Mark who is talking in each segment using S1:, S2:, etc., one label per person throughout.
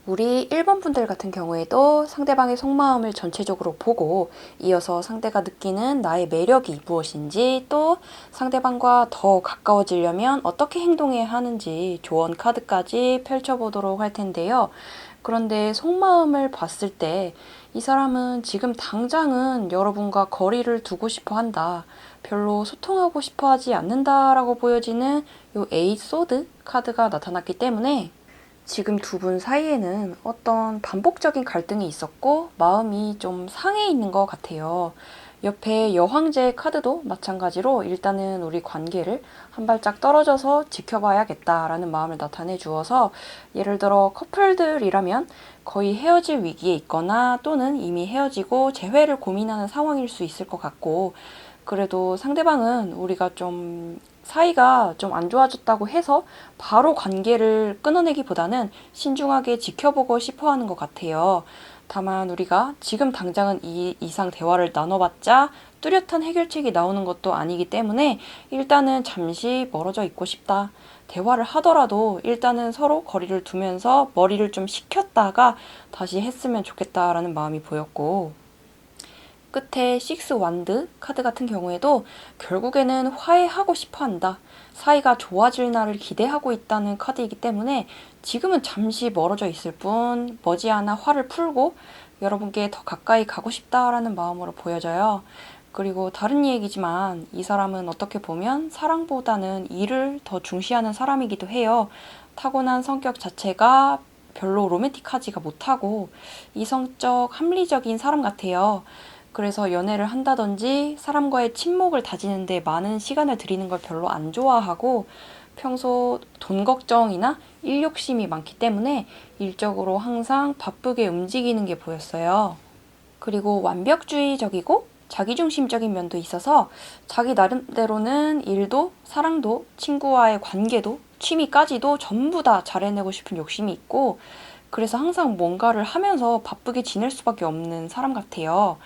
S1: 우리 1번 분들 같은 경우에도 상대방의 속마음을 전체적으로 보고 이어서 상대가 느끼는 나의 매력이 무엇인지 또 상대방과 더 가까워지려면 어떻게 행동해야 하는지 조언 카드까지 펼쳐보도록 할 텐데요. 그런데 속마음을 봤을 때 이 사람은 지금 당장은 여러분과 거리를 두고 싶어 한다. 별로 소통하고 싶어 하지 않는다라고 보여지는 요 에이스 소드 카드가 나타났기 때문에 지금 두 분 사이에는 어떤 반복적인 갈등이 있었고 마음이 좀 상해 있는 것 같아요. 옆에 여황제 카드도 마찬가지로 일단은 우리 관계를 한 발짝 떨어져서 지켜봐야겠다라는 마음을 나타내 주어서 예를 들어 커플들이라면 거의 헤어질 위기에 있거나 또는 이미 헤어지고 재회를 고민하는 상황일 수 있을 것 같고 그래도 상대방은 우리가 좀 사이가 좀 안 좋아졌다고 해서 바로 관계를 끊어내기보다는 신중하게 지켜보고 싶어 하는 것 같아요. 다만 우리가 지금 당장은 이 이상 대화를 나눠봤자 뚜렷한 해결책이 나오는 것도 아니기 때문에 일단은 잠시 멀어져 있고 싶다. 대화를 하더라도 일단은 서로 거리를 두면서 머리를 좀 식혔다가 다시 했으면 좋겠다라는 마음이 보였고 끝에 식스 완드 카드 같은 경우에도 결국에는 화해하고 싶어 한다. 사이가 좋아질 날을 기대하고 있다는 카드이기 때문에 지금은 잠시 멀어져 있을 뿐 머지않아 화를 풀고 여러분께 더 가까이 가고 싶다라는 마음으로 보여져요. 그리고 다른 얘기지만 이 사람은 어떻게 보면 사랑보다는 일을 더 중시하는 사람이기도 해요. 타고난 성격 자체가 별로 로맨틱하지가 못하고 이성적 합리적인 사람 같아요. 그래서 연애를 한다든지 사람과의 친목을 다지는데 많은 시간을 들이는 걸 별로 안 좋아하고 평소 돈 걱정이나 일 욕심이 많기 때문에 일적으로 항상 바쁘게 움직이는 게 보였어요. 그리고 완벽주의적이고 자기중심적인 면도 있어서 자기 나름대로는 일도 사랑도 친구와의 관계도 취미까지도 전부 다 잘해내고 싶은 욕심이 있고 그래서 항상 뭔가를 하면서 바쁘게 지낼 수밖에 없는 사람 같아요.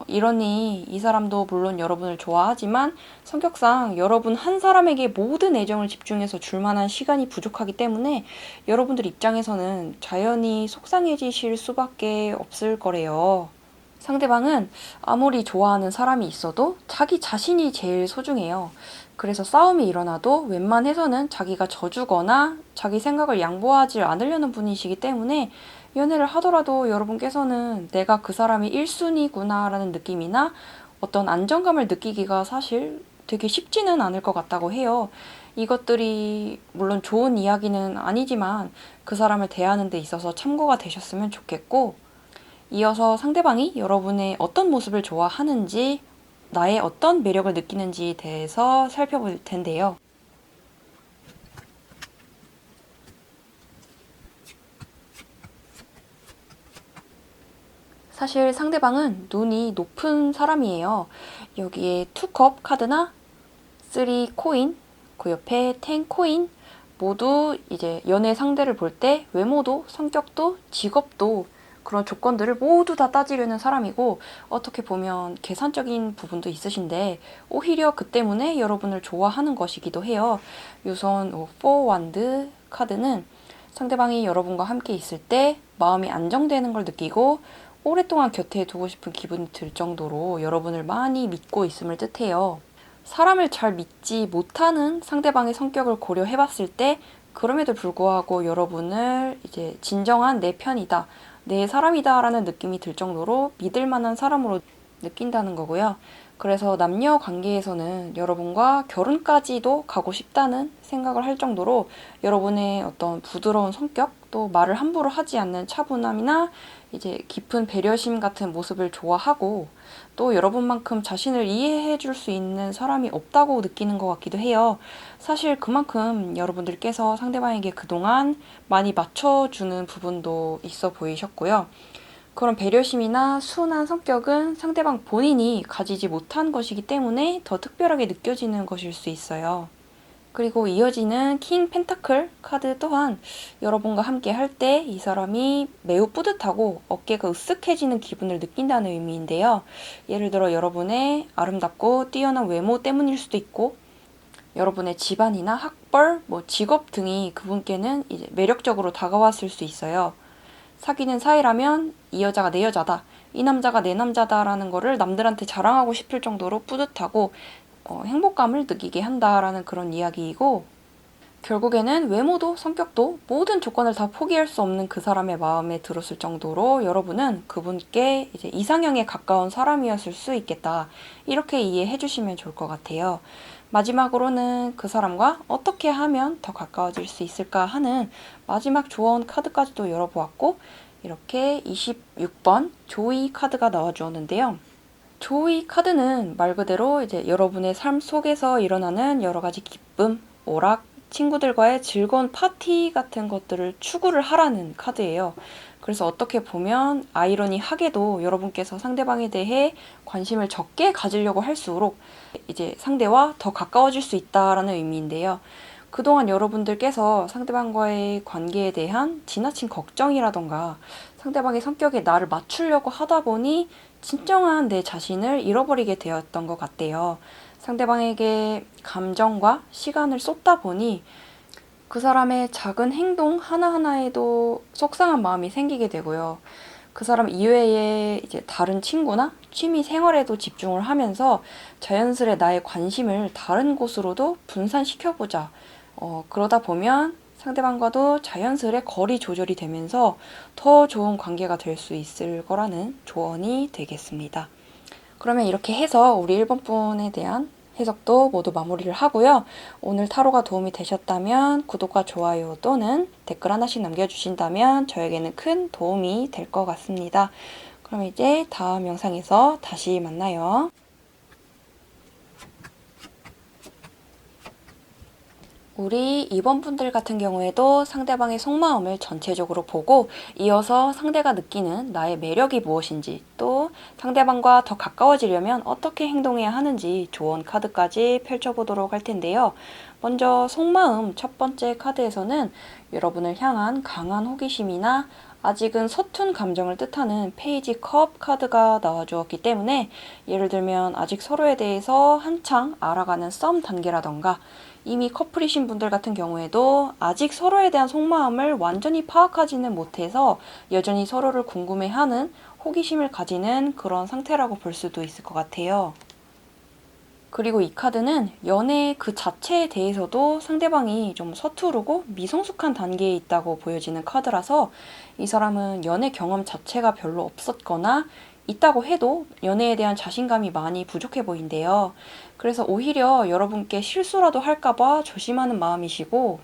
S1: 이러니 이 사람도 물론 여러분을 좋아하지만 성격상 여러분 한 사람에게 모든 애정을 집중해서 줄 만한 시간이 부족하기 때문에 여러분들 입장에서는 자연히 속상해지실 수밖에 없을 거래요. 상대방은 아무리 좋아하는 사람이 있어도 자기 자신이 제일 소중해요. 그래서 싸움이 일어나도 웬만해서는 자기가 져주거나 자기 생각을 양보하지 않으려는 분이시기 때문에 연애를 하더라도 여러분께서는 내가 그 사람이 1순위구나 라는 느낌이나 어떤 안정감을 느끼기가 사실 되게 쉽지는 않을 것 같다고 해요. 이것들이 물론 좋은 이야기는 아니지만 그 사람을 대하는 데 있어서 참고가 되셨으면 좋겠고 이어서 상대방이 여러분의 어떤 모습을 좋아하는지, 나의 어떤 매력을 느끼는지에 대해서 살펴볼 텐데요. 사실 상대방은 눈이 높은 사람이에요. 여기에 투컵 카드나 3 코인, 그 옆에 10 코인 모두 이제 연애 상대를 볼 때 외모도 성격도 직업도 그런 조건들을 모두 다 따지려는 사람이고 어떻게 보면 계산적인 부분도 있으신데 오히려 그 때문에 여러분을 좋아하는 것이기도 해요. 우선 4 완드 카드는 상대방이 여러분과 함께 있을 때 마음이 안정되는 걸 느끼고 오랫동안 곁에 두고 싶은 기분이 들 정도로 여러분을 많이 믿고 있음을 뜻해요. 사람을 잘 믿지 못하는 상대방의 성격을 고려해봤을 때 그럼에도 불구하고 여러분을 이제 진정한 내 편이다, 내 사람이다 라는 느낌이 들 정도로 믿을 만한 사람으로 느낀다는 거고요. 그래서 남녀 관계에서는 여러분과 결혼까지도 가고 싶다는 생각을 할 정도로 여러분의 어떤 부드러운 성격, 또 말을 함부로 하지 않는 차분함이나 이제 깊은 배려심 같은 모습을 좋아하고 또 여러분만큼 자신을 이해해 줄 수 있는 사람이 없다고 느끼는 것 같기도 해요. 사실 그만큼 여러분들께서 상대방에게 그동안 많이 맞춰주는 부분도 있어 보이셨고요. 그런 배려심이나 순한 성격은 상대방 본인이 가지지 못한 것이기 때문에 더 특별하게 느껴지는 것일 수 있어요. 그리고 이어지는 킹 펜타클 카드 또한 여러분과 함께 할 때 이 사람이 매우 뿌듯하고 어깨가 으쓱해지는 기분을 느낀다는 의미인데요. 예를 들어 여러분의 아름답고 뛰어난 외모 때문일 수도 있고 여러분의 집안이나 학벌, 직업 등이 그분께는 이제 매력적으로 다가왔을 수 있어요. 사귀는 사이라면 이 여자가 내 여자다, 이 남자가 내 남자다라는 거를 남들한테 자랑하고 싶을 정도로 뿌듯하고 행복감을 느끼게 한다라는 그런 이야기이고, 결국에는 외모도 성격도 모든 조건을 다 포기할 수 없는 그 사람의 마음에 들었을 정도로 여러분은 그분께 이제 이상형에 가까운 사람이었을 수 있겠다. 이렇게 이해해 주시면 좋을 것 같아요. 마지막으로는 그 사람과 어떻게 하면 더 가까워질 수 있을까 하는 마지막 조언 카드까지도 열어보았고, 이렇게 26번 조이 카드가 나와 주었는데요. 조이 카드는 말 그대로 이제 여러분의 삶 속에서 일어나는 여러 가지 기쁨, 오락, 친구들과의 즐거운 파티 같은 것들을 추구를 하라는 카드예요. 그래서 어떻게 보면 아이러니하게도 여러분께서 상대방에 대해 관심을 적게 가지려고 할수록 이제 상대와 더 가까워질 수 있다라는 의미인데요. 그동안 여러분들께서 상대방과의 관계에 대한 지나친 걱정이라던가 상대방의 성격에 나를 맞추려고 하다 보니 진정한 내 자신을 잃어버리게 되었던 것 같대요. 상대방에게 감정과 시간을 쏟다 보니 그 사람의 작은 행동 하나하나에도 속상한 마음이 생기게 되고요. 그 사람 이외에 이제 다른 친구나 취미 생활에도 집중을 하면서 자연스레 나의 관심을 다른 곳으로도 분산시켜보자. 그러다 보면 상대방과도 자연스레 거리 조절이 되면서 더 좋은 관계가 될 수 있을 거라는 조언이 되겠습니다. 그러면 이렇게 해서 우리 1번 분에 대한 해석도 모두 마무리를 하고요. 오늘 타로가 도움이 되셨다면 구독과 좋아요 또는 댓글 하나씩 남겨주신다면 저에게는 큰 도움이 될 것 같습니다. 그럼 이제 다음 영상에서 다시 만나요. 우리 2번 분들 같은 경우에도 상대방의 속마음을 전체적으로 보고 이어서 상대가 느끼는 나의 매력이 무엇인지, 또 상대방과 더 가까워지려면 어떻게 행동해야 하는지 조언 카드까지 펼쳐보도록 할 텐데요. 먼저 속마음 첫 번째 카드에서는 여러분을 향한 강한 호기심이나 아직은 서툰 감정을 뜻하는 페이지 컵 카드가 나와주었기 때문에, 예를 들면 아직 서로에 대해서 한창 알아가는 썸 단계라던가 이미 커플이신 분들 같은 경우에도 아직 서로에 대한 속마음을 완전히 파악하지는 못해서 여전히 서로를 궁금해하는 호기심을 가지는 그런 상태라고 볼 수도 있을 것 같아요. 그리고 이 카드는 연애 그 자체에 대해서도 상대방이 좀 서투르고 미성숙한 단계에 있다고 보여지는 카드라서 이 사람은 연애 경험 자체가 별로 없었거나 있다고 해도 연애에 대한 자신감이 많이 부족해 보인대요. 그래서 오히려 여러분께 실수라도 할까봐 조심하는 마음이시고,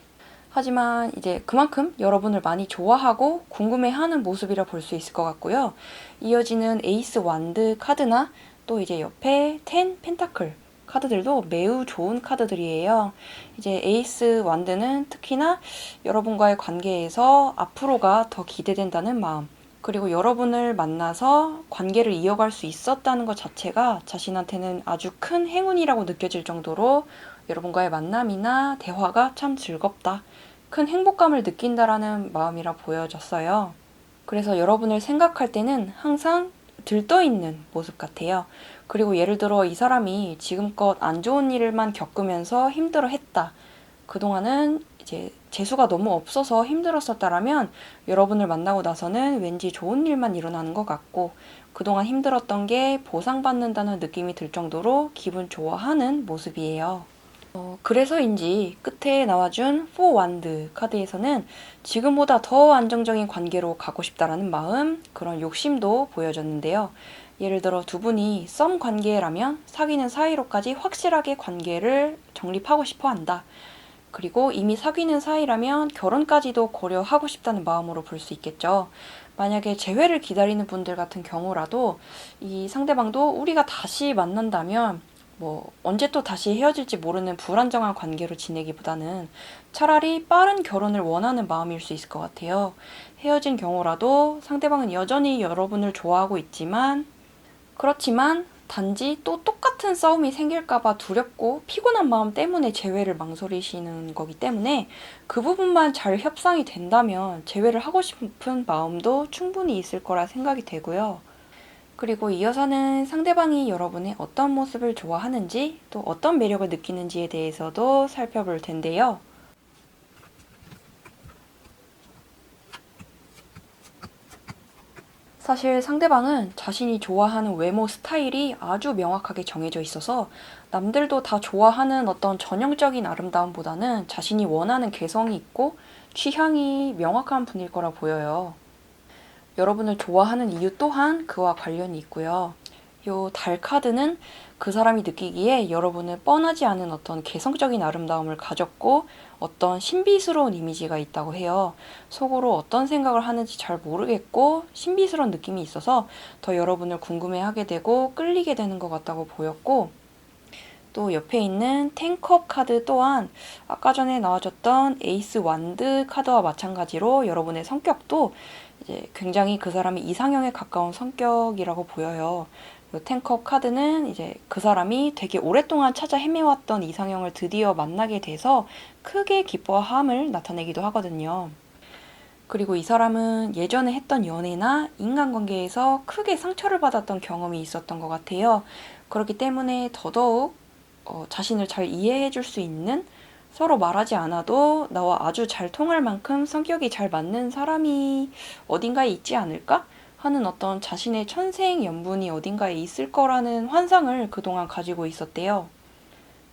S1: 하지만 이제 그만큼 여러분을 많이 좋아하고 궁금해하는 모습이라 볼 수 있을 것 같고요. 이어지는 에이스 완드 카드나 또 이제 옆에 10 펜타클 카드들도 매우 좋은 카드들이에요. 이제 에이스 완드는 특히나 여러분과의 관계에서 앞으로가 더 기대된다는 마음, 그리고 여러분을 만나서 관계를 이어갈 수 있었다는 것 자체가 자신한테는 아주 큰 행운이라고 느껴질 정도로 여러분과의 만남이나 대화가 참 즐겁다, 큰 행복감을 느낀다라는 마음이라 보여졌어요. 그래서 여러분을 생각할 때는 항상 들떠있는 모습 같아요. 그리고 예를 들어 이 사람이 지금껏 안 좋은 일만 겪으면서 힘들어했다, 그동안은 이제 재수가 너무 없어서 힘들었었다라면 여러분을 만나고 나서는 왠지 좋은 일만 일어나는 것 같고, 그동안 힘들었던 게 보상받는다는 느낌이 들 정도로 기분 좋아하는 모습이에요. 그래서인지 끝에 나와준 4 완드 카드에서는 지금보다 더 안정적인 관계로 가고 싶다라는 마음, 그런 욕심도 보여졌는데요. 예를 들어 두 분이 썸 관계라면 사귀는 사이로까지 확실하게 관계를 정립하고 싶어 한다. 그리고 이미 사귀는 사이라면 결혼까지도 고려하고 싶다는 마음으로 볼 수 있겠죠. 만약에 재회를 기다리는 분들 같은 경우라도 이 상대방도 우리가 다시 만난다면 언제 또 다시 헤어질지 모르는 불안정한 관계로 지내기보다는 차라리 빠른 결혼을 원하는 마음일 수 있을 것 같아요. 헤어진 경우라도 상대방은 여전히 여러분을 좋아하고 있지만, 그렇지만 단지 또 똑같은 싸움이 생길까봐 두렵고 피곤한 마음 때문에 재회를 망설이시는 거기 때문에 그 부분만 잘 협상이 된다면 재회를 하고 싶은 마음도 충분히 있을 거라 생각이 되고요. 그리고 이어서는 상대방이 여러분의 어떤 모습을 좋아하는지, 또 어떤 매력을 느끼는지에 대해서도 살펴볼 텐데요. 사실 상대방은 자신이 좋아하는 외모 스타일이 아주 명확하게 정해져 있어서 남들도 다 좋아하는 어떤 전형적인 아름다움보다는 자신이 원하는 개성이 있고 취향이 명확한 분일 거라 보여요. 여러분을 좋아하는 이유 또한 그와 관련이 있고요. 요 달 카드는 그 사람이 느끼기에 여러분은 뻔하지 않은 어떤 개성적인 아름다움을 가졌고 어떤 신비스러운 이미지가 있다고 해요. 속으로 어떤 생각을 하는지 잘 모르겠고 신비스러운 느낌이 있어서 더 여러분을 궁금해하게 되고 끌리게 되는 것 같다고 보였고, 또 옆에 있는 텐컵 카드 또한 아까 전에 나와줬던 에이스 완드 카드와 마찬가지로 여러분의 성격도 이제 굉장히 그 사람이 이상형에 가까운 성격이라고 보여요. 이 텐컵 카드는 이제 그 사람이 되게 오랫동안 찾아 헤매왔던 이상형을 드디어 만나게 돼서 크게 기뻐함을 나타내기도 하거든요. 그리고 이 사람은 예전에 했던 연애나 인간관계에서 크게 상처를 받았던 경험이 있었던 것 같아요. 그렇기 때문에 더더욱 자신을 잘 이해해 줄 수 있는, 서로 말하지 않아도 나와 아주 잘 통할 만큼 성격이 잘 맞는 사람이 어딘가에 있지 않을까 하는 어떤 자신의 천생연분이 어딘가에 있을 거라는 환상을 그동안 가지고 있었대요.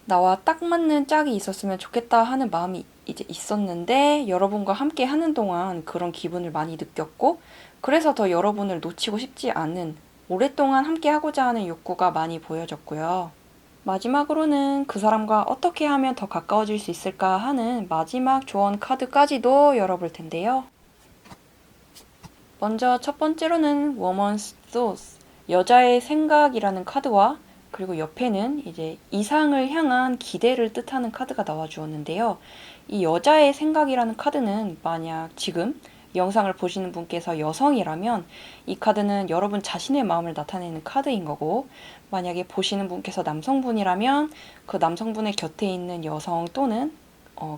S1: 나와 딱 맞는 짝이 있었으면 좋겠다 하는 마음이 이제 있었는데 여러분과 함께 하는 동안 그런 기분을 많이 느꼈고, 그래서 더 여러분을 놓치고 싶지 않은, 오랫동안 함께 하고자 하는 욕구가 많이 보여졌고요. 마지막으로는 그 사람과 어떻게 하면 더 가까워질 수 있을까 하는 마지막 조언 카드까지도 열어볼 텐데요. 먼저 첫 번째로는 Woman's Thoughts, 여자의 생각이라는 카드와, 그리고 옆에는 이제 이상을 향한 기대를 뜻하는 카드가 나와 주었는데요. 이 여자의 생각이라는 카드는 만약 지금 영상을 보시는 분께서 여성이라면 이 카드는 여러분 자신의 마음을 나타내는 카드인 거고, 만약에 보시는 분께서 남성분이라면 그 남성분의 곁에 있는 여성 또는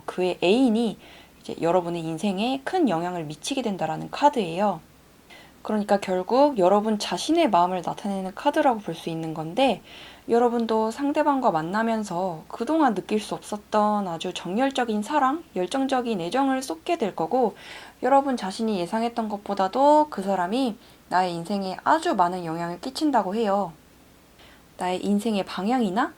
S1: 그의 애인이 이제 여러분의 인생에 큰 영향을 미치게 된다라는 카드예요. 그러니까 결국 여러분 자신의 마음을 나타내는 카드라고 볼 수 있는 건데, 여러분도 상대방과 만나면서 그동안 느낄 수 없었던 아주 정열적인 사랑, 열정적인 애정을 쏟게 될 거고, 여러분 자신이 예상했던 것보다도 그 사람이 나의 인생에 아주 많은 영향을 끼친다고 해요. 나의 인생의 방향이나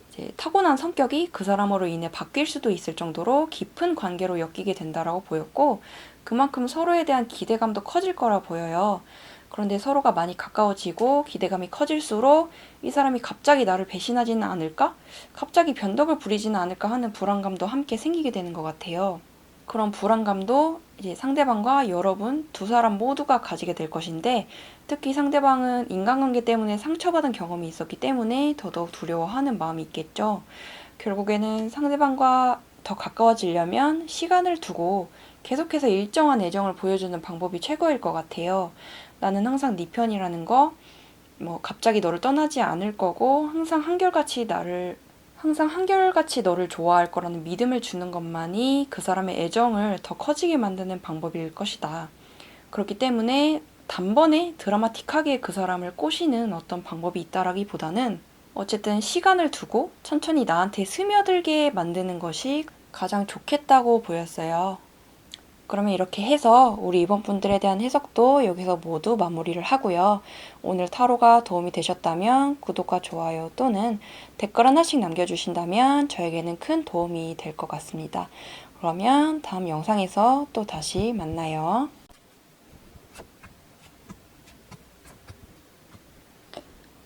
S1: 이제 타고난 성격이 그 사람으로 인해 바뀔 수도 있을 정도로 깊은 관계로 엮이게 된다라고 보였고, 그만큼 서로에 대한 기대감도 커질 거라 보여요. 그런데 서로가 많이 가까워지고 기대감이 커질수록 이 사람이 갑자기 나를 배신하지는 않을까? 갑자기 변덕을 부리지는 않을까 하는 불안감도 함께 생기게 되는 것 같아요. 그런 불안감도 이제 상대방과 여러분 두 사람 모두가 가지게 될 것인데, 특히 상대방은 인간관계 때문에 상처받은 경험이 있었기 때문에 더더욱 두려워하는 마음이 있겠죠. 결국에는 상대방과 더 가까워지려면 시간을 두고 계속해서 일정한 애정을 보여주는 방법이 최고일 것 같아요. 나는 항상 네 편이라는 거, 갑자기 너를 떠나지 않을 거고 항상 한결같이 너를 좋아할 거라는 믿음을 주는 것만이 그 사람의 애정을 더 커지게 만드는 방법일 것이다. 그렇기 때문에 단번에 드라마틱하게 그 사람을 꼬시는 어떤 방법이 있다라기보다는 어쨌든 시간을 두고 천천히 나한테 스며들게 만드는 것이 가장 좋겠다고 보였어요. 그러면 이렇게 해서 우리 이번 분들에 대한 해석도 여기서 모두 마무리를 하고요. 오늘 타로가 도움이 되셨다면 구독과 좋아요 또는 댓글 하나씩 남겨주신다면 저에게는 큰 도움이 될 것 같습니다. 그러면 다음 영상에서 또 다시 만나요.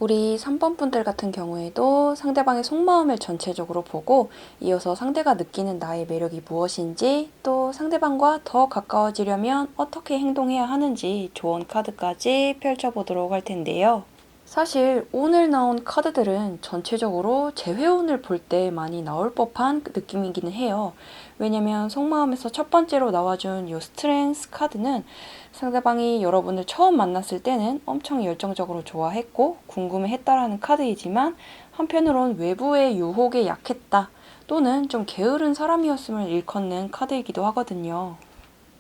S1: 우리 3번 분들 같은 경우에도 상대방의 속마음을 전체적으로 보고 이어서 상대가 느끼는 나의 매력이 무엇인지, 또 상대방과 더 가까워지려면 어떻게 행동해야 하는지 조언 카드까지 펼쳐보도록 할 텐데요. 사실 오늘 나온 카드들은 전체적으로 제 회원을 볼 때 많이 나올 법한 느낌이기는 해요. 왜냐면 속마음에서 첫 번째로 나와준 이 스트렝스 카드는 상대방이 여러분을 처음 만났을 때는 엄청 열정적으로 좋아했고 궁금해했다라는 카드이지만, 한편으론 외부의 유혹에 약했다 또는 좀 게으른 사람이었음을 일컫는 카드이기도 하거든요.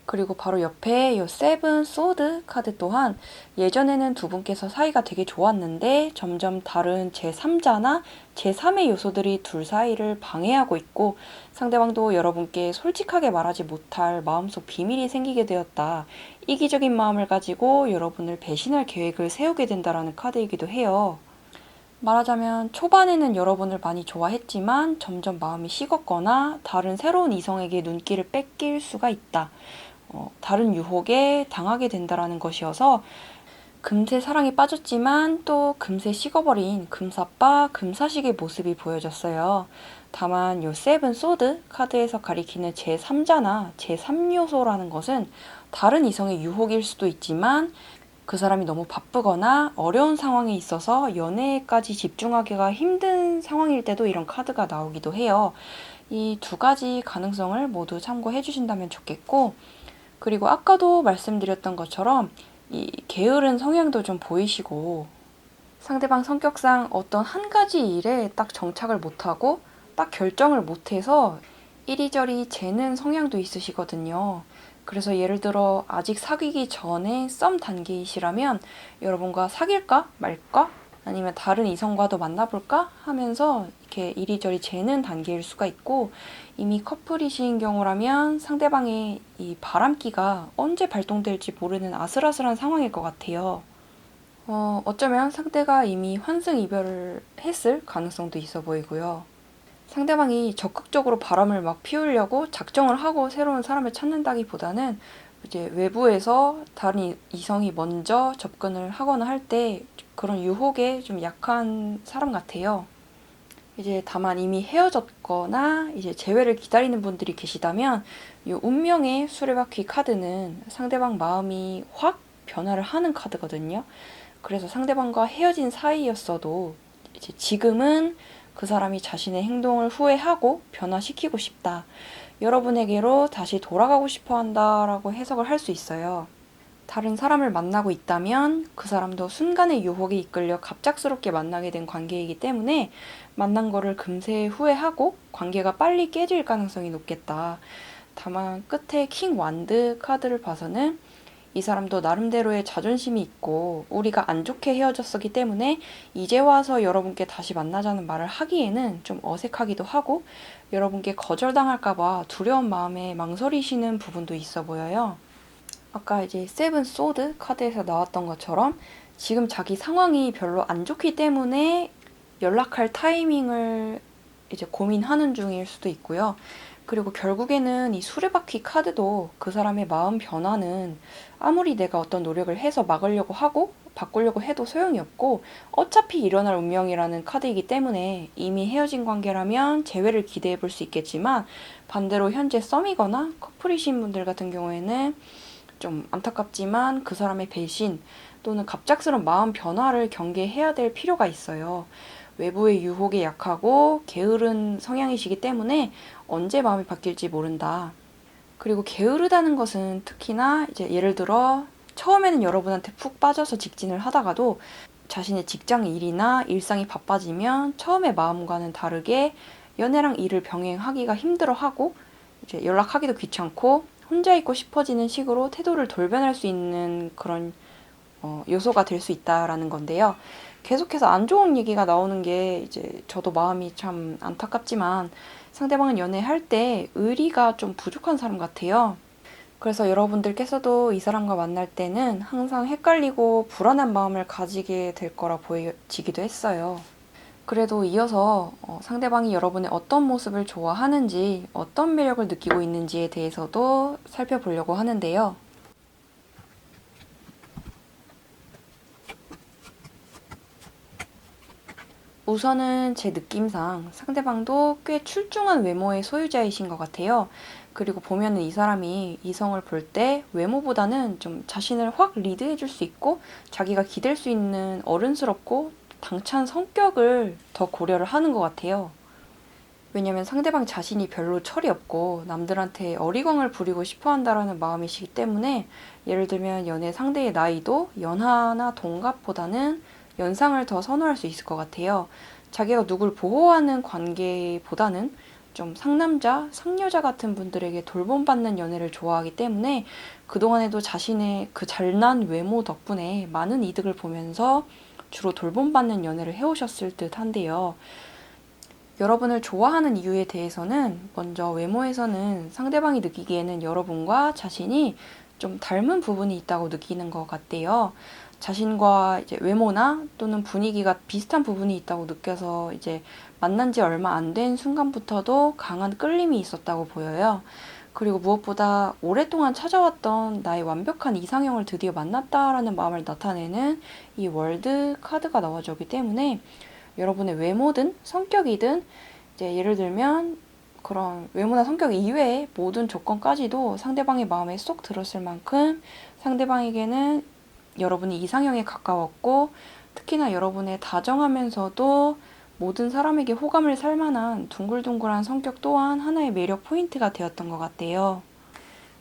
S1: 그리고 바로 옆에 이 세븐 소드 카드 또한 예전에는 두 분께서 사이가 되게 좋았는데 점점 다른 제3자나 제3의 요소들이 둘 사이를 방해하고 있고 상대방도 여러분께 솔직하게 말하지 못할 마음속 비밀이 생기게 되었다. 이기적인 마음을 가지고 여러분을 배신할 계획을 세우게 된다라는 카드이기도 해요. 말하자면 초반에는 여러분을 많이 좋아했지만 점점 마음이 식었거나 다른 새로운 이성에게 눈길을 뺏길 수가 있다. 다른 유혹에 당하게 된다라는 것이어서 금세 사랑에 빠졌지만 또 금세 식어버린 금사빠, 금사식의 모습이 보여졌어요. 다만 요 세븐 소드 카드에서 가리키는 제3자나 제3요소라는 것은 다른 이성의 유혹일 수도 있지만 그 사람이 너무 바쁘거나 어려운 상황에 있어서 연애까지 집중하기가 힘든 상황일 때도 이런 카드가 나오기도 해요. 이 두 가지 가능성을 모두 참고해 주신다면 좋겠고, 그리고 아까도 말씀드렸던 것처럼 이 게으른 성향도 좀 보이시고 상대방 성격상 어떤 한 가지 일에 딱 정착을 못하고 딱 결정을 못해서 이리저리 재는 성향도 있으시거든요. 그래서 예를 들어 아직 사귀기 전에 썸 단계이시라면 여러분과 사귈까 말까 아니면 다른 이성과도 만나볼까 하면서 이렇게 이리저리 재는 단계일 수가 있고, 이미 커플이신 경우라면 상대방의 이 바람기가 언제 발동될지 모르는 아슬아슬한 상황일 것 같아요. 어쩌면 상대가 이미 환승이별을 했을 가능성도 있어 보이고요. 상대방이 적극적으로 바람을 막 피우려고 작정을 하고 새로운 사람을 찾는다기보다는 이제 외부에서 다른 이성이 먼저 접근을 하거나 할 때 그런 유혹에 좀 약한 사람 같아요. 이제 다만 이미 헤어졌거나 이제 재회를 기다리는 분들이 계시다면 이 운명의 수레바퀴 카드는 상대방 마음이 확 변화를 하는 카드거든요. 그래서 상대방과 헤어진 사이였어도 이제 지금은 그 사람이 자신의 행동을 후회하고 변화시키고 싶다. 여러분에게로 다시 돌아가고 싶어 한다라고 해석을 할 수 있어요. 다른 사람을 만나고 있다면 그 사람도 순간의 유혹에 이끌려 갑작스럽게 만나게 된 관계이기 때문에 만난 거를 금세 후회하고 관계가 빨리 깨질 가능성이 높겠다. 다만 끝에 킹 완드 카드를 봐서는 이 사람도 나름대로의 자존심이 있고 우리가 안 좋게 헤어졌었기 때문에 이제 와서 여러분께 다시 만나자는 말을 하기에는 좀 어색하기도 하고 여러분께 거절당할까봐 두려운 마음에 망설이시는 부분도 있어 보여요. 아까 이제 세븐 소드 카드에서 나왔던 것처럼 지금 자기 상황이 별로 안 좋기 때문에 연락할 타이밍을 이제 고민하는 중일 수도 있고요. 그리고 결국에는 이 수레바퀴 카드도 그 사람의 마음 변화는 아무리 내가 어떤 노력을 해서 막으려고 하고 바꾸려고 해도 소용이 없고 어차피 일어날 운명이라는 카드이기 때문에 이미 헤어진 관계라면 재회를 기대해 볼 수 있겠지만 반대로 현재 썸이거나 커플이신 분들 같은 경우에는 좀 안타깝지만 그 사람의 배신 또는 갑작스러운 마음 변화를 경계해야 될 필요가 있어요. 외부의 유혹에 약하고 게으른 성향이시기 때문에 언제 마음이 바뀔지 모른다. 그리고 게으르다는 것은 특히나 이제 예를 들어 처음에는 여러분한테 푹 빠져서 직진을 하다가도 자신의 직장 일이나 일상이 바빠지면 처음의 마음과는 다르게 연애랑 일을 병행하기가 힘들어하고 이제 연락하기도 귀찮고 혼자 있고 싶어지는 식으로 태도를 돌변할 수 있는 그런 요소가 될 수 있다라는 건데요. 계속해서 안 좋은 얘기가 나오는 게 이제 저도 마음이 참 안타깝지만 상대방은 연애할 때 의리가 좀 부족한 사람 같아요. 그래서 여러분들께서도 이 사람과 만날 때는 항상 헷갈리고 불안한 마음을 가지게 될 거라 보여지기도 했어요. 그래도 이어서 상대방이 여러분의 어떤 모습을 좋아하는지, 어떤 매력을 느끼고 있는지에 대해서도 살펴보려고 하는데요. 우선은 제 느낌상 상대방도 꽤 출중한 외모의 소유자이신 것 같아요. 그리고 보면은 이 사람이 이성을 볼 때 외모보다는 좀 자신을 확 리드해 줄 수 있고 자기가 기댈 수 있는 어른스럽고 당찬 성격을 더 고려를 하는 것 같아요. 왜냐면 상대방 자신이 별로 철이 없고 남들한테 어리광을 부리고 싶어 한다라는 마음이시기 때문에 예를 들면 연애 상대의 나이도 연하나 동갑보다는 연상을 더 선호할 수 있을 것 같아요. 자기가 누굴 보호하는 관계보다는 좀 상남자, 상여자 같은 분들에게 돌봄받는 연애를 좋아하기 때문에 그동안에도 자신의 그 잘난 외모 덕분에 많은 이득을 보면서 주로 돌봄받는 연애를 해오셨을 듯 한데요. 여러분을 좋아하는 이유에 대해서는 먼저 외모에서는 상대방이 느끼기에는 여러분과 자신이 좀 닮은 부분이 있다고 느끼는 것 같대요. 자신과 이제 외모나 또는 분위기가 비슷한 부분이 있다고 느껴서 이제 만난 지 얼마 안 된 순간부터도 강한 끌림이 있었다고 보여요. 그리고 무엇보다 오랫동안 찾아왔던 나의 완벽한 이상형을 드디어 만났다라는 마음을 나타내는 이 월드 카드가 나와주기 때문에 여러분의 외모든 성격이든 이제 예를 들면 그런 외모나 성격 이외의 모든 조건까지도 상대방의 마음에 쏙 들었을 만큼 상대방에게는 여러분이 이상형에 가까웠고 특히나 여러분의 다정하면서도 모든 사람에게 호감을 살 만한 둥글둥글한 성격 또한 하나의 매력 포인트가 되었던 것 같아요.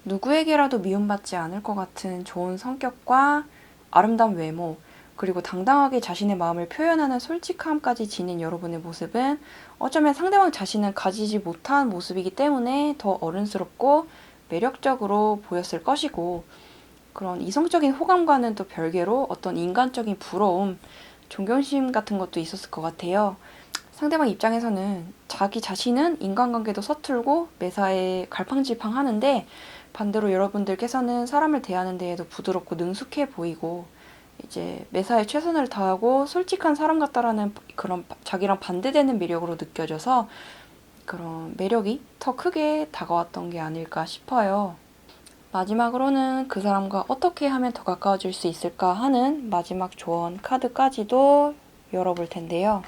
S1: 누구에게라도 미움받지 않을 것 같은 좋은 성격과 아름다운 외모, 그리고 당당하게 자신의 마음을 표현하는 솔직함까지 지닌 여러분의 모습은 어쩌면 상대방 자신은 가지지 못한 모습이기 때문에 더 어른스럽고 매력적으로 보였을 것이고, 그런 이성적인 호감과는 또 별개로 어떤 인간적인 부러움, 존경심 같은 것도 있었을 것 같아요. 상대방 입장에서는 자기 자신은 인간관계도 서툴고 매사에 갈팡질팡 하는데 반대로 여러분들께서는 사람을 대하는 데에도 부드럽고 능숙해 보이고 이제 매사에 최선을 다하고 솔직한 사람 같다라는 그런 자기랑 반대되는 매력으로 느껴져서 그런 매력이 더 크게 다가왔던 게 아닐까 싶어요. 마지막으로는 그 사람과 어떻게 하면 더 가까워질 수 있을까 하는 마지막 조언 카드까지도 열어볼 텐데요.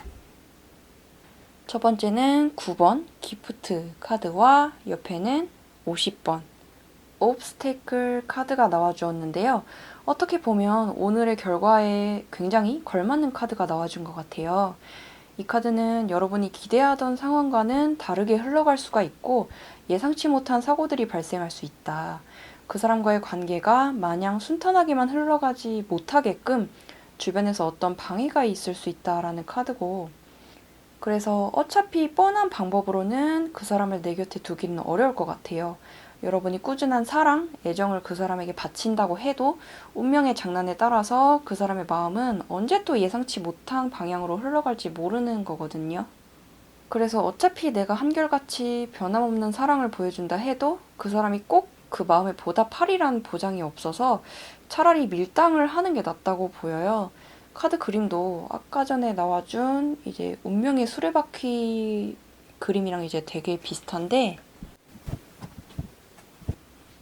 S1: 첫 번째는 9번 기프트 카드와 옆에는 50번 옵스테이클 카드가 나와주었는데요. 어떻게 보면 오늘의 결과에 굉장히 걸맞는 카드가 나와준 것 같아요. 이 카드는 여러분이 기대하던 상황과는 다르게 흘러갈 수가 있고 예상치 못한 사고들이 발생할 수 있다. 그 사람과의 관계가 마냥 순탄하게만 흘러가지 못하게끔 주변에서 어떤 방해가 있을 수 있다라는 카드고, 그래서 어차피 뻔한 방법으로는 그 사람을 내 곁에 두기는 어려울 것 같아요. 여러분이 꾸준한 사랑, 애정을 그 사람에게 바친다고 해도 운명의 장난에 따라서 그 사람의 마음은 언제 또 예상치 못한 방향으로 흘러갈지 모르는 거거든요. 그래서 어차피 내가 한결같이 변함없는 사랑을 보여준다 해도 그 사람이 꼭 그 마음에 보답하리란 보장이 없어서 차라리 밀당을 하는 게 낫다고 보여요. 카드 그림도 아까 전에 나와준 이제 운명의 수레바퀴 그림이랑 이제 되게 비슷한데,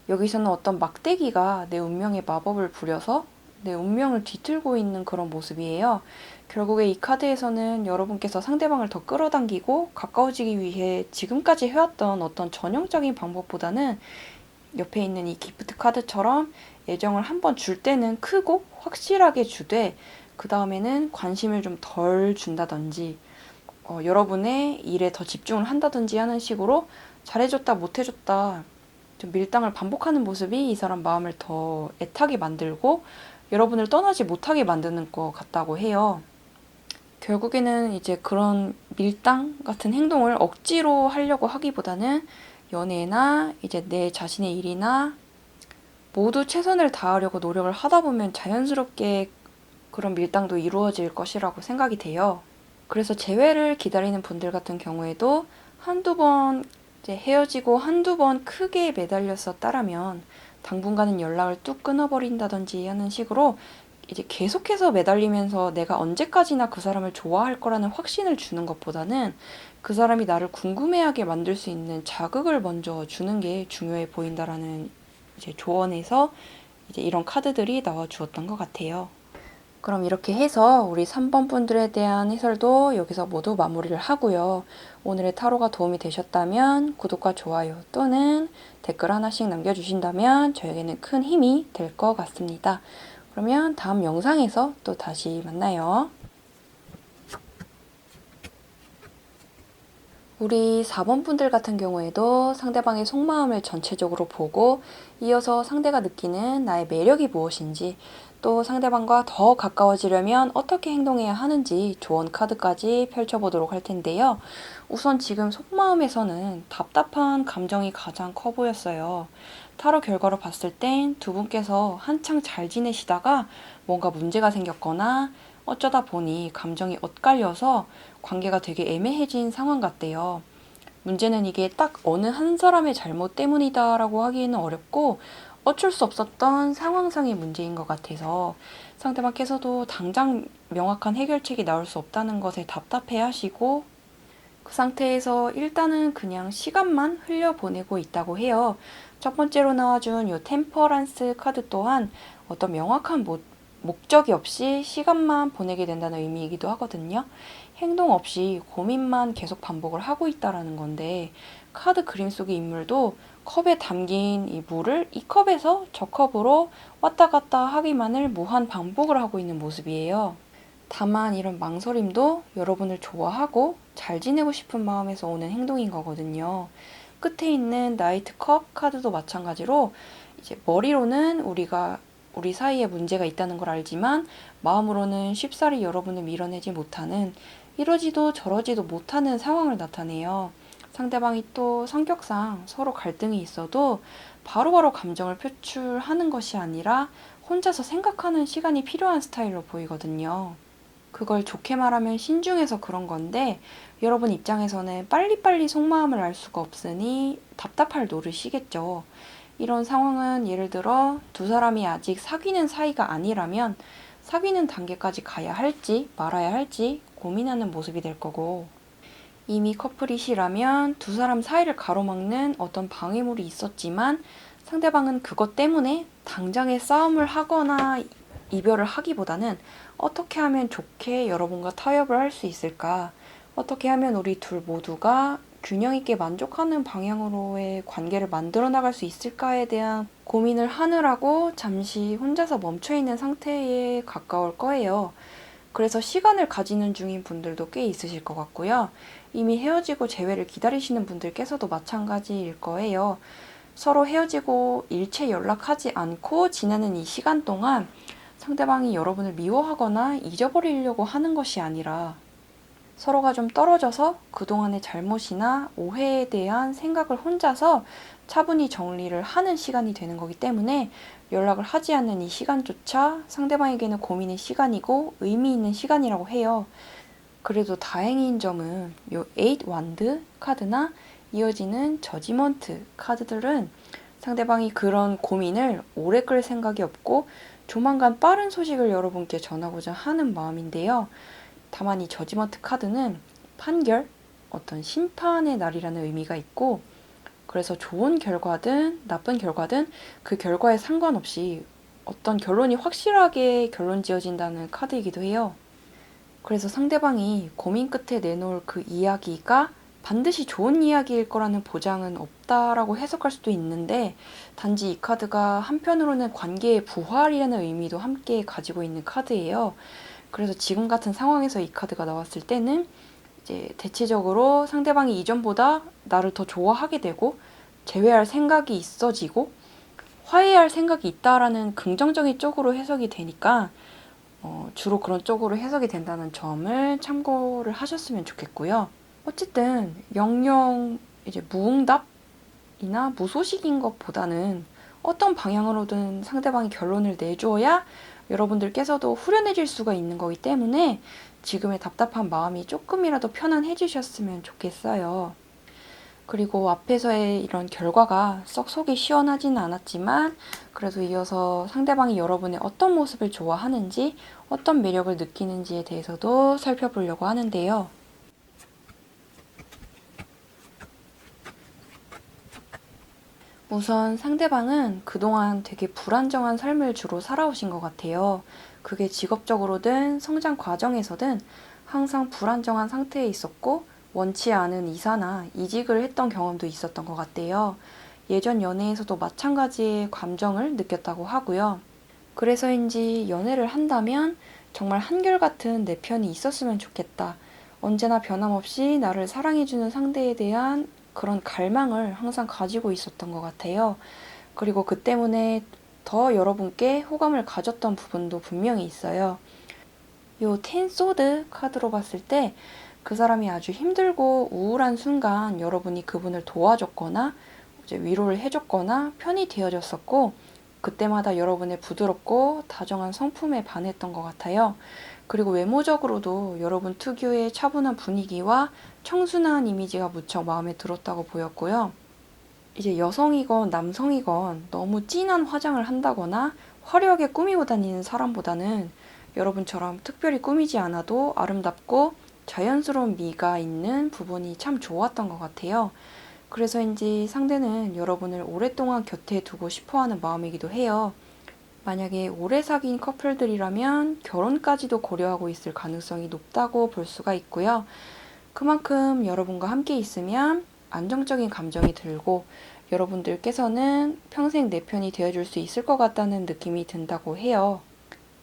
S1: 여기서는 어떤 막대기가 내 운명의 마법을 부려서 내 운명을 뒤틀고 있는 그런 모습이에요. 결국에 이 카드에서는 여러분께서 상대방을 더 끌어당기고 가까워지기 위해 지금까지 해왔던 어떤 전형적인 방법보다는 옆에 있는 이 기프트 카드처럼 애정을 한번 줄 때는 크고 확실하게 주되 그 다음에는 관심을 좀 덜 준다든지 여러분의 일에 더 집중을 한다든지 하는 식으로 잘해줬다 못해줬다 좀 밀당을 반복하는 모습이 이 사람 마음을 더 애타게 만들고 여러분을 떠나지 못하게 만드는 것 같다고 해요. 결국에는 이제 그런 밀당 같은 행동을 억지로 하려고 하기보다는 연애나 이제 내 자신의 일이나 모두 최선을 다하려고 노력을 하다 보면 자연스럽게 그런 밀당도 이루어질 것이라고 생각이 돼요. 그래서 재회를 기다리는 분들 같은 경우에도 한두 번 이제 헤어지고 한두 번 크게 매달렸었다라면 당분간은 연락을 뚝 끊어버린다든지 하는 식으로 이제 계속해서 매달리면서 내가 언제까지나 그 사람을 좋아할 거라는 확신을 주는 것보다는 그 사람이 나를 궁금해하게 만들 수 있는 자극을 먼저 주는 게 중요해 보인다라는 이제 조언에서 이제 이런 카드들이 나와 주었던 것 같아요. 그럼 이렇게 해서 우리 3번 분들에 대한 해설도 여기서 모두 마무리를 하고요. 오늘의 타로가 도움이 되셨다면 구독과 좋아요 또는 댓글 하나씩 남겨주신다면 저에게는 큰 힘이 될 것 같습니다. 그러면 다음 영상에서 또 다시 만나요. 우리 4번 분들 같은 경우에도 상대방의 속마음을 전체적으로 보고 이어서 상대가 느끼는 나의 매력이 무엇인지 또 상대방과 더 가까워지려면 어떻게 행동해야 하는지 조언 카드까지 펼쳐보도록 할 텐데요. 우선 지금 속마음에서는 답답한 감정이 가장 커 보였어요. 타로 결과로 봤을 땐 두 분께서 한창 잘 지내시다가 뭔가 문제가 생겼거나 어쩌다 보니 감정이 엇갈려서 관계가 되게 애매해진 상황 같대요. 문제는 이게 딱 어느 한 사람의 잘못 때문이다라고 하기에는 어렵고 어쩔 수 없었던 상황상의 문제인 것 같아서 상대방께서도 당장 명확한 해결책이 나올 수 없다는 것에 답답해 하시고 그 상태에서 일단은 그냥 시간만 흘려보내고 있다고 해요. 첫 번째로 나와준 이 템퍼란스 카드 또한 어떤 명확한 목적이 없이 시간만 보내게 된다는 의미이기도 하거든요. 행동 없이 고민만 계속 반복을 하고 있다라는 건데 카드 그림 속의 인물도 컵에 담긴 이 물을 이 컵에서 저 컵으로 왔다 갔다 하기만을 무한 반복을 하고 있는 모습이에요. 다만 이런 망설임도 여러분을 좋아하고 잘 지내고 싶은 마음에서 오는 행동인 거거든요. 끝에 있는 나이트 컵 카드도 마찬가지로 이제 머리로는 우리 사이에 문제가 있다는 걸 알지만 마음으로는 쉽사리 여러분을 밀어내지 못하는 이러지도 저러지도 못하는 상황을 나타내요. 상대방이 또 성격상 서로 갈등이 있어도 바로바로 감정을 표출하는 것이 아니라 혼자서 생각하는 시간이 필요한 스타일로 보이거든요. 그걸 좋게 말하면 신중해서 그런 건데 여러분 입장에서는 빨리빨리 속마음을 알 수가 없으니 답답할 노릇이겠죠. 이런 상황은 예를 들어 두 사람이 아직 사귀는 사이가 아니라면 사귀는 단계까지 가야 할지 말아야 할지 고민하는 모습이 될 거고 이미 커플이시라면 두 사람 사이를 가로막는 어떤 방해물이 있었지만 상대방은 그것 때문에 당장의 싸움을 하거나 이별을 하기보다는 어떻게 하면 좋게 여러분과 타협을 할 수 있을까? 어떻게 하면 우리 둘 모두가 균형 있게 만족하는 방향으로의 관계를 만들어 나갈 수 있을까에 대한 고민을 하느라고 잠시 혼자서 멈춰 있는 상태에 가까울 거예요. 그래서 시간을 가지는 중인 분들도 꽤 있으실 것 같고요. 이미 헤어지고 재회를 기다리시는 분들께서도 마찬가지일 거예요. 서로 헤어지고 일체 연락하지 않고 지내는 이 시간 동안 상대방이 여러분을 미워하거나 잊어버리려고 하는 것이 아니라 서로가 좀 떨어져서 그동안의 잘못이나 오해에 대한 생각을 혼자서 차분히 정리를 하는 시간이 되는 거기 때문에 연락을 하지 않는 이 시간조차 상대방에게는 고민의 시간이고 의미 있는 시간이라고 해요. 그래도 다행인 점은 요 8 완드 카드나 이어지는 저지먼트 카드들은 상대방이 그런 고민을 오래 끌 생각이 없고 조만간 빠른 소식을 여러분께 전하고자 하는 마음인데요. 다만 이 저지먼트 카드는 판결, 어떤 심판의 날이라는 의미가 있고 그래서 좋은 결과든 나쁜 결과든 그 결과에 상관없이 어떤 결론이 확실하게 결론 지어진다는 카드이기도 해요. 그래서 상대방이 고민 끝에 내놓을 그 이야기가 반드시 좋은 이야기일 거라는 보장은 없다라고 해석할 수도 있는데 단지 이 카드가 한편으로는 관계의 부활이라는 의미도 함께 가지고 있는 카드예요. 그래서 지금 같은 상황에서 이 카드가 나왔을 때는 이제 대체적으로 상대방이 이전보다 나를 더 좋아하게 되고 재회할 생각이 있어지고 화해할 생각이 있다라는 긍정적인 쪽으로 해석이 되니까 주로 그런 쪽으로 해석이 된다는 점을 참고를 하셨으면 좋겠고요. 어쨌든 영영 이제 무응답이나 무소식인 것보다는 어떤 방향으로든 상대방이 결론을 내줘야 여러분들께서도 후련해질 수가 있는 거기 때문에 지금의 답답한 마음이 조금이라도 편안해지셨으면 좋겠어요. 그리고 앞에서의 이런 결과가 썩 속이 시원하지는 않았지만 그래도 이어서 상대방이 여러분의 어떤 모습을 좋아하는지 어떤 매력을 느끼는지에 대해서도 살펴보려고 하는데요. 우선 상대방은 그동안 되게 불안정한 삶을 주로 살아오신 것 같아요. 그게 직업적으로든 성장 과정에서든 항상 불안정한 상태에 있었고 원치 않은 이사나 이직을 했던 경험도 있었던 것 같아요. 예전 연애에서도 마찬가지의 감정을 느꼈다고 하고요. 그래서인지 연애를 한다면 정말 한결같은 내 편이 있었으면 좋겠다. 언제나 변함없이 나를 사랑해주는 상대에 대한 그런 갈망을 항상 가지고 있었던 것 같아요. 그리고 그 때문에 더 여러분께 호감을 가졌던 부분도 분명히 있어요. 요 텐 소드 카드로 봤을 때 그 사람이 아주 힘들고 우울한 순간 여러분이 그분을 도와줬거나 이제 위로를 해줬거나 편이 되어줬었고, 그때마다 여러분의 부드럽고 다정한 성품에 반했던 것 같아요. 그리고 외모적으로도 여러분 특유의 차분한 분위기와 청순한 이미지가 무척 마음에 들었다고 보였고요. 이제 여성이건 남성이건 너무 진한 화장을 한다거나 화려하게 꾸미고 다니는 사람보다는 여러분처럼 특별히 꾸미지 않아도 아름답고 자연스러운 미가 있는 부분이 참 좋았던 것 같아요. 그래서인지 상대는 여러분을 오랫동안 곁에 두고 싶어 하는 마음이기도 해요. 만약에 오래 사귄 커플들이라면 결혼까지도 고려하고 있을 가능성이 높다고 볼 수가 있고요. 그만큼 여러분과 함께 있으면 안정적인 감정이 들고 여러분들께서는 평생 내 편이 되어줄 수 있을 것 같다는 느낌이 든다고 해요.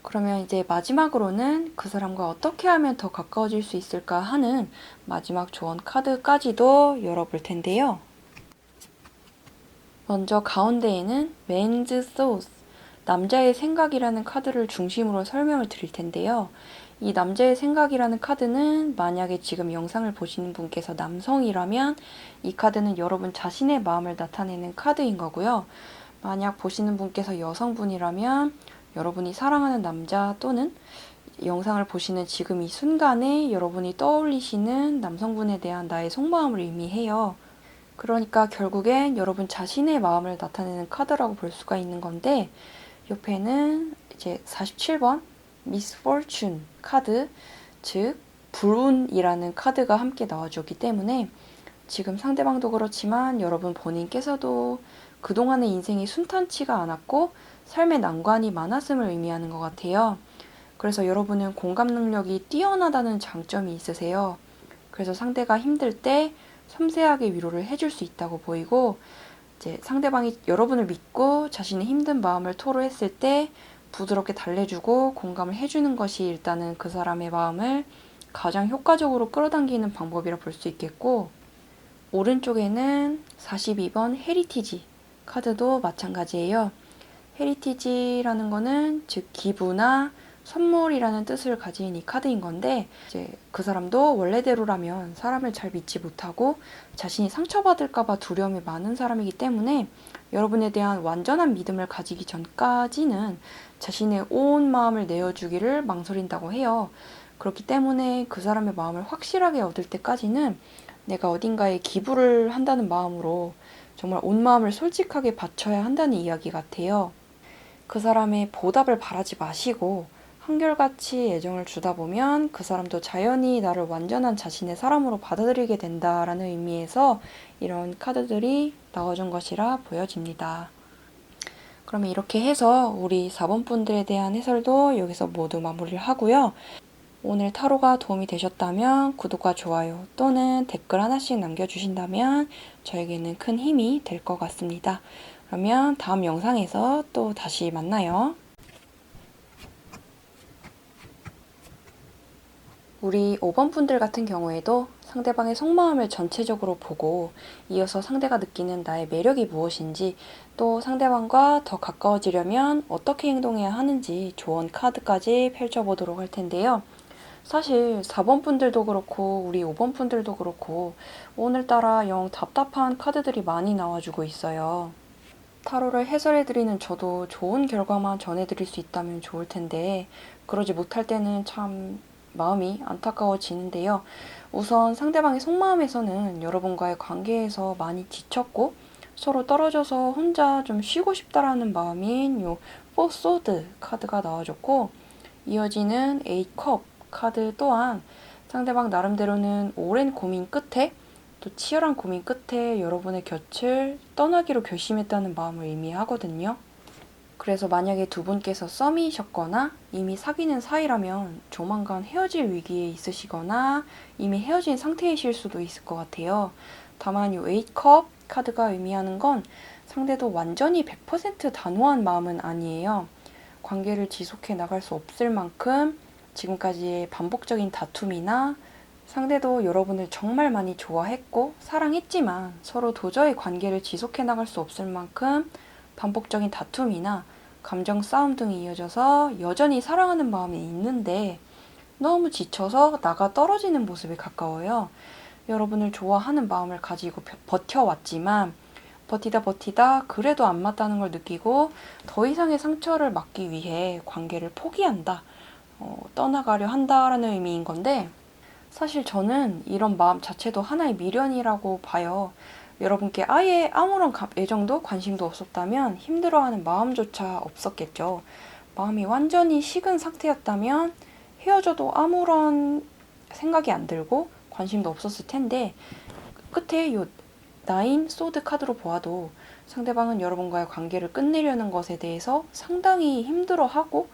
S1: 그러면 이제 마지막으로는 그 사람과 어떻게 하면 더 가까워질 수 있을까 하는 마지막 조언 카드까지도 열어볼 텐데요. 먼저 가운데에는 Man's Thoughts, 남자의 생각이라는 카드를 중심으로 설명을 드릴 텐데요. 이 남자의 생각이라는 카드는 만약에 지금 영상을 보시는 분께서 남성이라면 이 카드는 여러분 자신의 마음을 나타내는 카드인 거고요. 만약 보시는 분께서 여성분이라면 여러분이 사랑하는 남자 또는 영상을 보시는 지금 이 순간에 여러분이 떠올리시는 남성분에 대한 나의 속마음을 의미해요. 그러니까 결국엔 여러분 자신의 마음을 나타내는 카드라고 볼 수가 있는 건데, 옆에는 이제 47번 Misfortune 카드, 즉 불운이라는 카드가 함께 나와주기 때문에 지금 상대방도 그렇지만 여러분 본인께서도 그동안의 인생이 순탄치가 않았고 삶의 난관이 많았음을 의미하는 것 같아요. 그래서 여러분은 공감 능력이 뛰어나다는 장점이 있으세요. 그래서 상대가 힘들 때 섬세하게 위로를 해줄 수 있다고 보이고, 이제 상대방이 여러분을 믿고 자신의 힘든 마음을 토로했을 때 부드럽게 달래주고 공감을 해주는 것이 일단은 그 사람의 마음을 가장 효과적으로 끌어당기는 방법이라 볼 수 있겠고, 오른쪽에는 42번 헤리티지 카드도 마찬가지예요. 헤리티지라는 거는 즉 기부나 선물이라는 뜻을 가진 이 카드인 건데, 이제 그 사람도 원래대로라면 사람을 잘 믿지 못하고 자신이 상처받을까봐 두려움이 많은 사람이기 때문에 여러분에 대한 완전한 믿음을 가지기 전까지는 자신의 온 마음을 내어주기를 망설인다고 해요. 그렇기 때문에 그 사람의 마음을 확실하게 얻을 때까지는 내가 어딘가에 기부를 한다는 마음으로 정말 온 마음을 솔직하게 바쳐야 한다는 이야기 같아요. 그 사람의 보답을 바라지 마시고 한결같이 애정을 주다 보면 그 사람도 자연히 나를 완전한 자신의 사람으로 받아들이게 된다라는 의미에서 이런 카드들이 나와준 것이라 보여집니다. 그러면 이렇게 해서 우리 4번 분들에 대한 해설도 여기서 모두 마무리를 하고요. 오늘 타로가 도움이 되셨다면 구독과 좋아요 또는 댓글 하나씩 남겨주신다면 저에게는 큰 힘이 될 것 같습니다. 그러면 다음 영상에서 또 다시 만나요. 우리 5번 분들 같은 경우에도 상대방의 속마음을 전체적으로 보고 이어서 상대가 느끼는 나의 매력이 무엇인지, 또 상대방과 더 가까워지려면 어떻게 행동해야 하는지 조언 카드까지 펼쳐보도록 할 텐데요. 사실 4번 분들도 그렇고 우리 5번 분들도 그렇고 오늘따라 영 답답한 카드들이 많이 나와주고 있어요. 타로를 해설해드리는 저도 좋은 결과만 전해드릴 수 있다면 좋을 텐데 그러지 못할 때는 참 마음이 안타까워지는데요. 우선 상대방의 속마음에서는 여러분과의 관계에서 많이 지쳤고 서로 떨어져서 혼자 좀 쉬고 싶다라는 마음인 요 포 소드 카드가 나와줬고, 이어지는 8컵 카드 또한 상대방 나름대로는 오랜 고민 끝에 또 치열한 고민 끝에 여러분의 곁을 떠나기로 결심했다는 마음을 의미하거든요. 그래서 만약에 두 분께서 썸이셨거나 이미 사귀는 사이라면 조만간 헤어질 위기에 있으시거나 이미 헤어진 상태이실 수도 있을 것 같아요. 다만 이 8컵 카드가 의미하는 건 상대도 완전히 100% 단호한 마음은 아니에요. 관계를 지속해 나갈 수 없을 만큼 지금까지의 반복적인 다툼이나 상대도 여러분을 정말 많이 좋아했고 사랑했지만 서로 도저히 관계를 지속해 나갈 수 없을 만큼 반복적인 다툼이나 감정 싸움 등이 이어져서 여전히 사랑하는 마음이 있는데 너무 지쳐서 나가 떨어지는 모습에 가까워요. 여러분을 좋아하는 마음을 가지고 버텨왔지만 버티다 그래도 안 맞다는 걸 느끼고 더 이상의 상처를 막기 위해 관계를 포기한다, 떠나가려 한다라는 의미인 건데, 사실 저는 이런 마음 자체도 하나의 미련이라고 봐요. 여러분께 아예 아무런 애정도 관심도 없었다면 힘들어하는 마음조차 없었겠죠. 마음이 완전히 식은 상태였다면 헤어져도 아무런 생각이 안 들고 관심도 없었을 텐데, 끝에 요 나인 소드 카드로 보아도 상대방은 여러분과의 관계를 끝내려는 것에 대해서 상당히 힘들어하고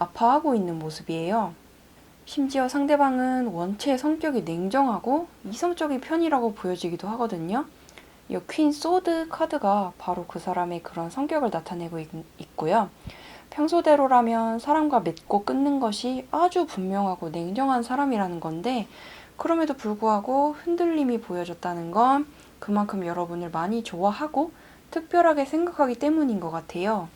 S1: 아파하고 있는 모습이에요. 심지어 상대방은 원체 성격이 냉정하고 이성적인 편이라고 보여지기도 하거든요. 이 퀸 소드 카드가 바로 그 사람의 그런 성격을 나타내고 있고요. 평소대로라면 사람과 맺고 끊는 것이 아주 분명하고 냉정한 사람이라는 건데, 그럼에도 불구하고 흔들림이 보여졌다는 건 그만큼 여러분을 많이 좋아하고 특별하게 생각하기 때문인 것 같아요.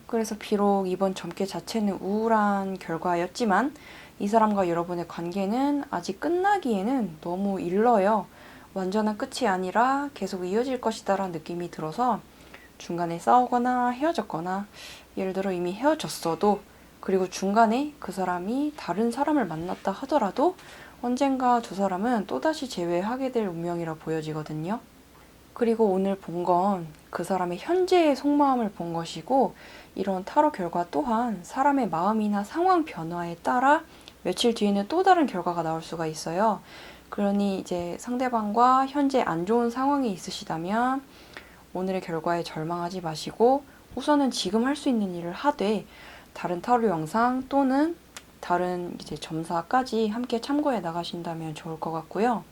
S1: 그래서 비록 이번 점괘 자체는 우울한 결과였지만 이 사람과 여러분의 관계는 아직 끝나기에는 너무 일러요. 완전한 끝이 아니라 계속 이어질 것이다라는 느낌이 들어서 중간에 싸우거나 헤어졌거나, 예를 들어 이미 헤어졌어도, 그리고 중간에 그 사람이 다른 사람을 만났다 하더라도 언젠가 두 사람은 또다시 재회하게 될 운명이라 보여지거든요. 그리고 오늘 본 건 그 사람의 현재의 속마음을 본 것이고, 이런 타로 결과 또한 사람의 마음이나 상황 변화에 따라 며칠 뒤에는 또 다른 결과가 나올 수가 있어요. 그러니 이제 상대방과 현재 안 좋은 상황이 있으시다면 오늘의 결과에 절망하지 마시고 우선은 지금 할 수 있는 일을 하되, 다른 타로 영상 또는 다른 이제 점사까지 함께 참고해 나가신다면 좋을 것 같고요.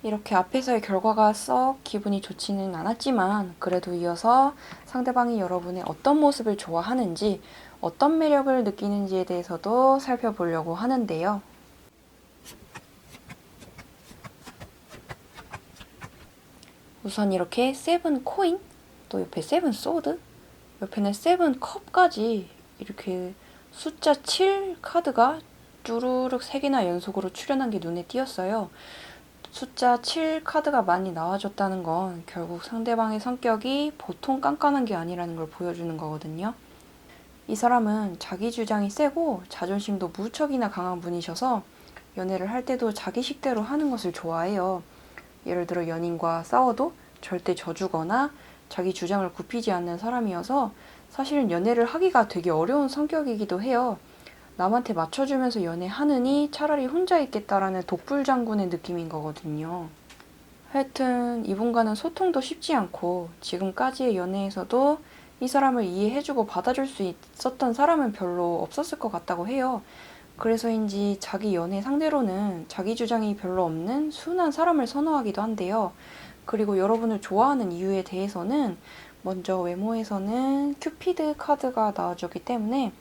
S1: 이렇게 앞에서의 결과가 썩 기분이 좋지는 않았지만 그래도 이어서 상대방이 여러분의 어떤 모습을 좋아하는지, 어떤 매력을 느끼는지에 대해서도 살펴보려고 하는데요. 우선 이렇게 세븐 코인, 또 옆에 세븐 소드, 옆에는 세븐 컵까지 이렇게 숫자 7 카드가 쭈루룩 3개나 연속으로 출현한 게 눈에 띄었어요. 숫자 7 카드가 많이 나와줬다는 건 결국 상대방의 성격이 보통 깐깐한 게 아니라는 걸 보여주는 거거든요. 이 사람은 자기 주장이 세고 자존심도 무척이나 강한 분이셔서 연애를 할 때도 자기 식대로 하는 것을 좋아해요. 예를 들어 연인과 싸워도 절대 져주거나 자기 주장을 굽히지 않는 사람이어서 사실은 연애를 하기가 되게 어려운 성격이기도 해요. 남한테 맞춰주면서 연애하느니 차라리 혼자 있겠다라는 독불장군의 느낌인 거거든요. 하여튼 이분과는 소통도 쉽지 않고 지금까지의 연애에서도 이 사람을 이해해주고 받아줄 수 있었던 사람은 별로 없었을 것 같다고 해요. 그래서인지 자기 연애 상대로는 자기 주장이 별로 없는 순한 사람을 선호하기도 한데요. 그리고 여러분을 좋아하는 이유에 대해서는 먼저 외모에서는 큐피드 카드가 나와줬기 때문에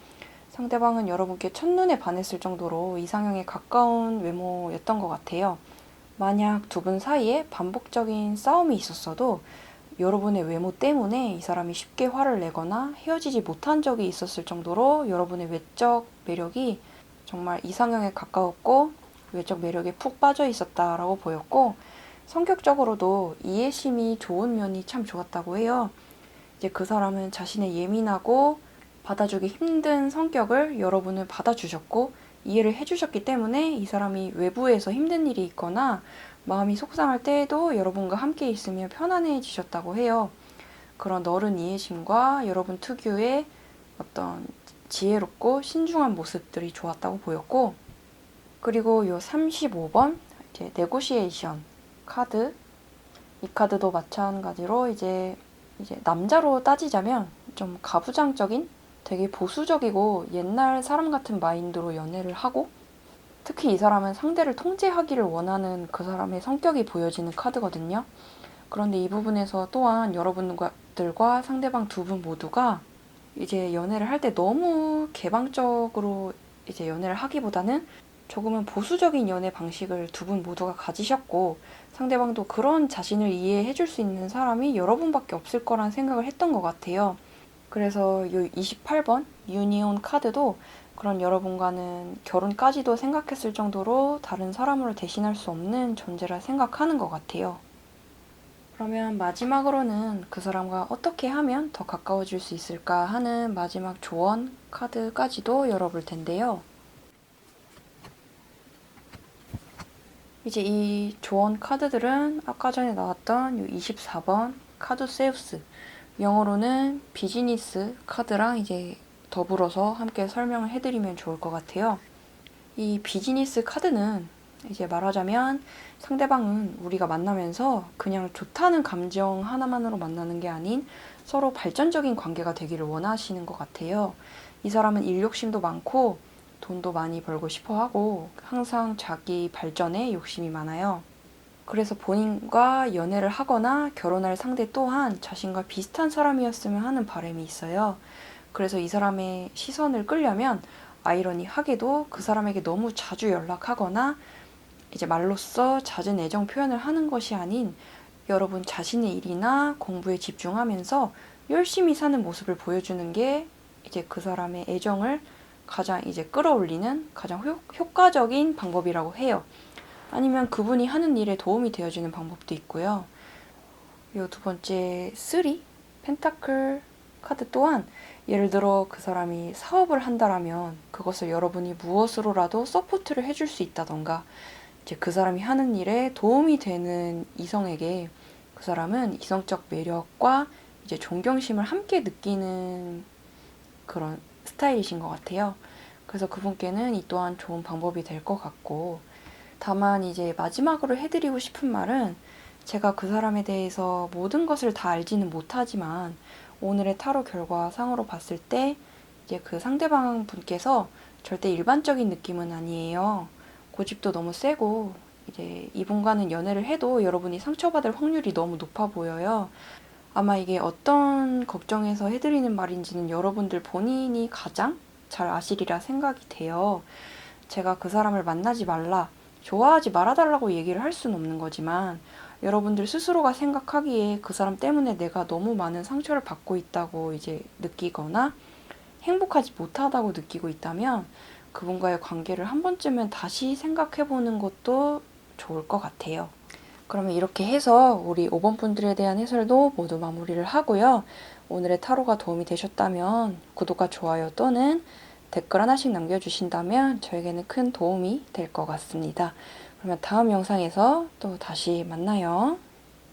S1: 상대방은 여러분께 첫눈에 반했을 정도로 이상형에 가까운 외모였던 것 같아요. 만약 두 분 사이에 반복적인 싸움이 있었어도 여러분의 외모 때문에 이 사람이 쉽게 화를 내거나 헤어지지 못한 적이 있었을 정도로 여러분의 외적 매력이 정말 이상형에 가까웠고 외적 매력에 푹 빠져 있었다라고 보였고, 성격적으로도 이해심이 좋은 면이 참 좋았다고 해요. 이제 그 사람은 자신의 예민하고 받아주기 힘든 성격을 여러분은 받아주셨고 이해를 해주셨기 때문에 이 사람이 외부에서 힘든 일이 있거나 마음이 속상할 때에도 여러분과 함께 있으면 편안해지셨다고 해요. 그런 너른 이해심과 여러분 특유의 어떤 지혜롭고 신중한 모습들이 좋았다고 보였고, 그리고 요 35번 이제 네고시에이션 카드, 이 카드도 마찬가지로 이제 남자로 따지자면 좀 가부장적인, 되게 보수적이고 옛날 사람 같은 마인드로 연애를 하고, 특히 이 사람은 상대를 통제하기를 원하는 그 사람의 성격이 보여지는 카드거든요. 그런데 이 부분에서 또한 여러분들과 상대방 두 분 모두가 이제 연애를 할 때 너무 개방적으로 이제 연애를 하기보다는 조금은 보수적인 연애 방식을 두 분 모두가 가지셨고, 상대방도 그런 자신을 이해해 줄 수 있는 사람이 여러분밖에 없을 거란 생각을 했던 것 같아요. 그래서 이 28번 유니온 카드도 그런 여러분과는 결혼까지도 생각했을 정도로 다른 사람으로 대신할 수 없는 존재라 생각하는 것 같아요. 그러면 마지막으로는 그 사람과 어떻게 하면 더 가까워질 수 있을까 하는 마지막 조언 카드까지도 열어볼 텐데요. 이제 이 조언 카드들은 아까 전에 나왔던 이 24번 카두세우스, 영어로는 비즈니스 카드랑 이제 더불어서 함께 설명을 해드리면 좋을 것 같아요. 이 비즈니스 카드는 이제 말하자면 상대방은 우리가 만나면서 그냥 좋다는 감정 하나만으로 만나는 게 아닌 서로 발전적인 관계가 되기를 원하시는 것 같아요. 이 사람은 일 욕심도 많고 돈도 많이 벌고 싶어 하고 항상 자기 발전에 욕심이 많아요. 그래서 본인과 연애를 하거나 결혼할 상대 또한 자신과 비슷한 사람이었으면 하는 바람이 있어요. 그래서 이 사람의 시선을 끌려면 아이러니하게도 그 사람에게 너무 자주 연락하거나 이제 말로써 잦은 애정 표현을 하는 것이 아닌 여러분 자신의 일이나 공부에 집중하면서 열심히 사는 모습을 보여주는 게 이제 그 사람의 애정을 가장 이제 끌어올리는 가장 효과적인 방법이라고 해요. 아니면 그분이 하는 일에 도움이 되어주는 방법도 있고요. 이 두 번째 3 펜타클 카드 또한 예를 들어 그 사람이 사업을 한다라면 그것을 여러분이 무엇으로라도 서포트를 해줄 수 있다던가 이제 그 사람이 하는 일에 도움이 되는 이성에게 그 사람은 이성적 매력과 이제 존경심을 함께 느끼는 그런 스타일이신 것 같아요. 그래서 그분께는 이 또한 좋은 방법이 될 것 같고, 다만 이제 마지막으로 해드리고 싶은 말은 제가 그 사람에 대해서 모든 것을 다 알지는 못하지만 오늘의 타로 결과상으로 봤을 때 이제 그 상대방 분께서 절대 일반적인 느낌은 아니에요. 고집도 너무 세고 이제 이분과는 연애를 해도 여러분이 상처받을 확률이 너무 높아 보여요. 아마 이게 어떤 걱정에서 해드리는 말인지는 여러분들 본인이 가장 잘 아시리라 생각이 돼요. 제가 그 사람을 만나지 말라, 좋아하지 말아달라고 얘기를 할 수는 없는 거지만 여러분들 스스로가 생각하기에 그 사람 때문에 내가 너무 많은 상처를 받고 있다고 이제 느끼거나 행복하지 못하다고 느끼고 있다면 그분과의 관계를 한 번쯤은 다시 생각해보는 것도 좋을 것 같아요. 그러면 이렇게 해서 우리 5번 분들에 대한 해설도 모두 마무리를 하고요. 오늘의 타로가 도움이 되셨다면 구독과 좋아요 또는 댓글 하나씩 남겨주신다면 저에게는 큰 도움이 될 것 같습니다. 그러면 다음 영상에서 또 다시 만나요.